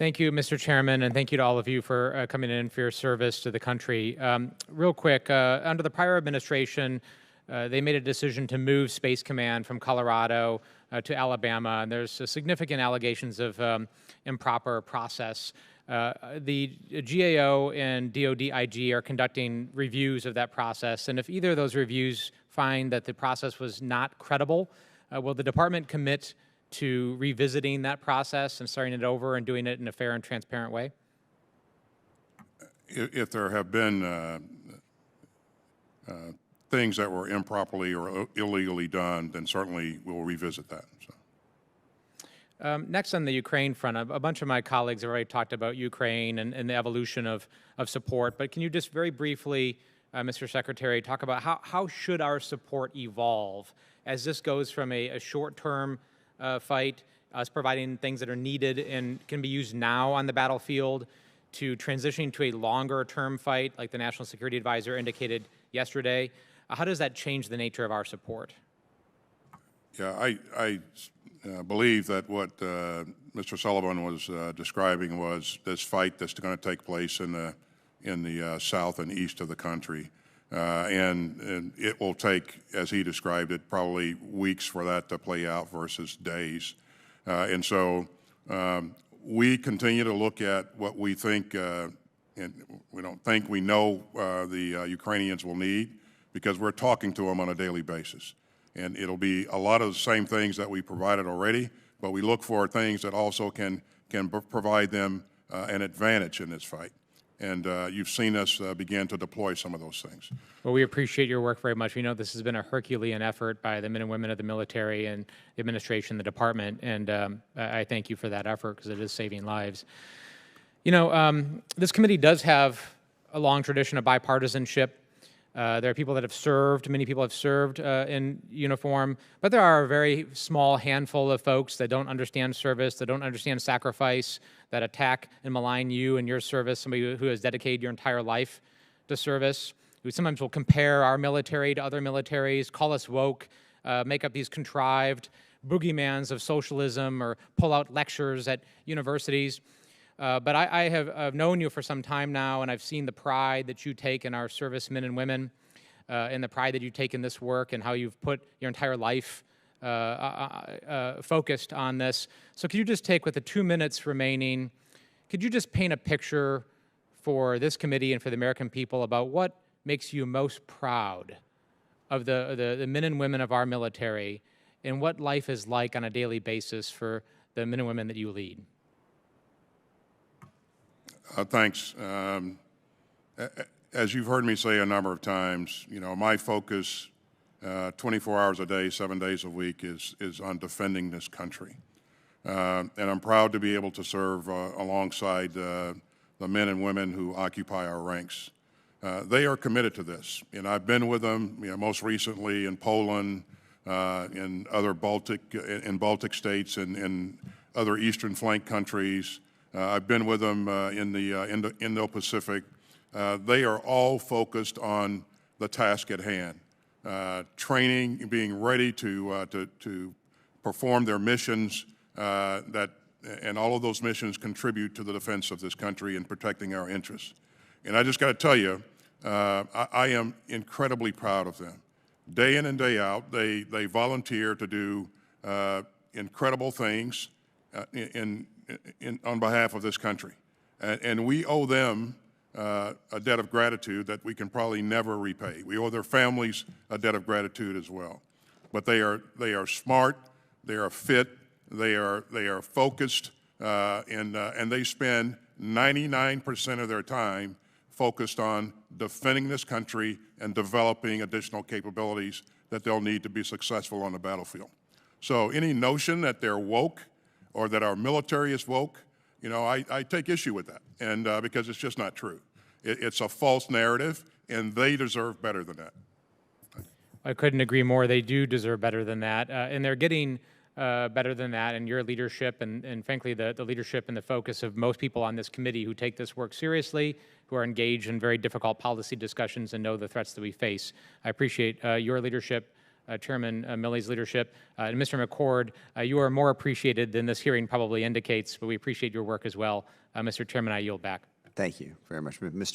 Thank you, Mr. Chairman, and thank you to all of you for coming in for your service to the country. Real quick, under the prior administration, they made a decision to move Space Command from Colorado to Alabama, and there's significant allegations of improper process. The GAO and DoD IG are conducting reviews of that process, and if either of those reviews find that the process was not credible, will the department commit to revisiting that process and starting it over and doing it in a fair and transparent way? If there have been things that were improperly or illegally done, then certainly we'll revisit that. So. Next on the Ukraine front, a bunch of my colleagues have already talked about Ukraine and the evolution of support, but can you just very briefly, Mr. Secretary, talk about how should our support evolve as this goes from a short-term fight, us providing things that are needed and can be used now on the battlefield, to transitioning to a longer-term fight, like the National Security Advisor indicated yesterday? How does that change the nature of our support? Yeah, I believe that what Mr. Sullivan was describing was this fight that's going to take place in the south and east of the country. And it will take, as he described it, probably weeks for that to play out versus days. And so we continue to look at what we think, and we don't think we know the Ukrainians will need, because we're talking to them on a daily basis. And it'll be a lot of the same things that we provided already, but we look for things that also can provide them an advantage in this fight. And you've seen us begin to deploy some of those things. Well, we appreciate your work very much. We know this has been a Herculean effort by the men and women of the military and the administration, the department, and I thank you for that effort because it is saving lives. You know, this committee does have a long tradition of bipartisanship. There are people that have served, many people have served in uniform, but there are a very small handful of folks that don't understand service, that don't understand sacrifice, that attack and malign you and your service, somebody who has dedicated your entire life to service, who sometimes will compare our military to other militaries, call us woke, make up these contrived boogeymans of socialism or pull out lectures at universities. But I have known you for some time now, and I've seen the pride that you take in our servicemen and women, and the pride that you take in this work, and how you've put your entire life focused on this. So could you just take, with the 2 minutes remaining, could you just paint a picture for this committee and for the American people about what makes you most proud of the men and women of our military, and what life is like on a daily basis for the men and women that you lead? Thanks. As you've heard me say a number of times, you know, my focus 24 hours a day, 7 days a week is on defending this country. And I'm proud to be able to serve alongside the men and women who occupy our ranks. They are committed to this, and I've been with them, you know, most recently in Poland, in other Baltic states, and in other Eastern flank countries. I've been with them in the Indo-Pacific. They are all focused on the task at hand, training, being ready to perform their missions, and all of those missions contribute to the defense of this country and protecting our interests. And I just got to tell you, I am incredibly proud of them. Day in and day out, they volunteer to do incredible things on behalf of this country. And we owe them a debt of gratitude that we can probably never repay. We owe their families a debt of gratitude as well. But they are smart, they are fit, they are focused, and they spend 99% of their time focused on defending this country and developing additional capabilities that they'll need to be successful on the battlefield. So any notion that they're woke or that our military is woke, you know, I take issue with that, and because it's just not true. It's a false narrative, and they deserve better than that. I couldn't agree more. They do deserve better than that, and they're getting better than that in your leadership, and frankly, the leadership and the focus of most people on this committee who take this work seriously, who are engaged in very difficult policy discussions and know the threats that we face. I appreciate your leadership Chairman Milley's leadership. And Mr. McCord, you are more appreciated than this hearing probably indicates, but we appreciate your work as well. Mr. Chairman, I yield back. Thank you very much. Mr.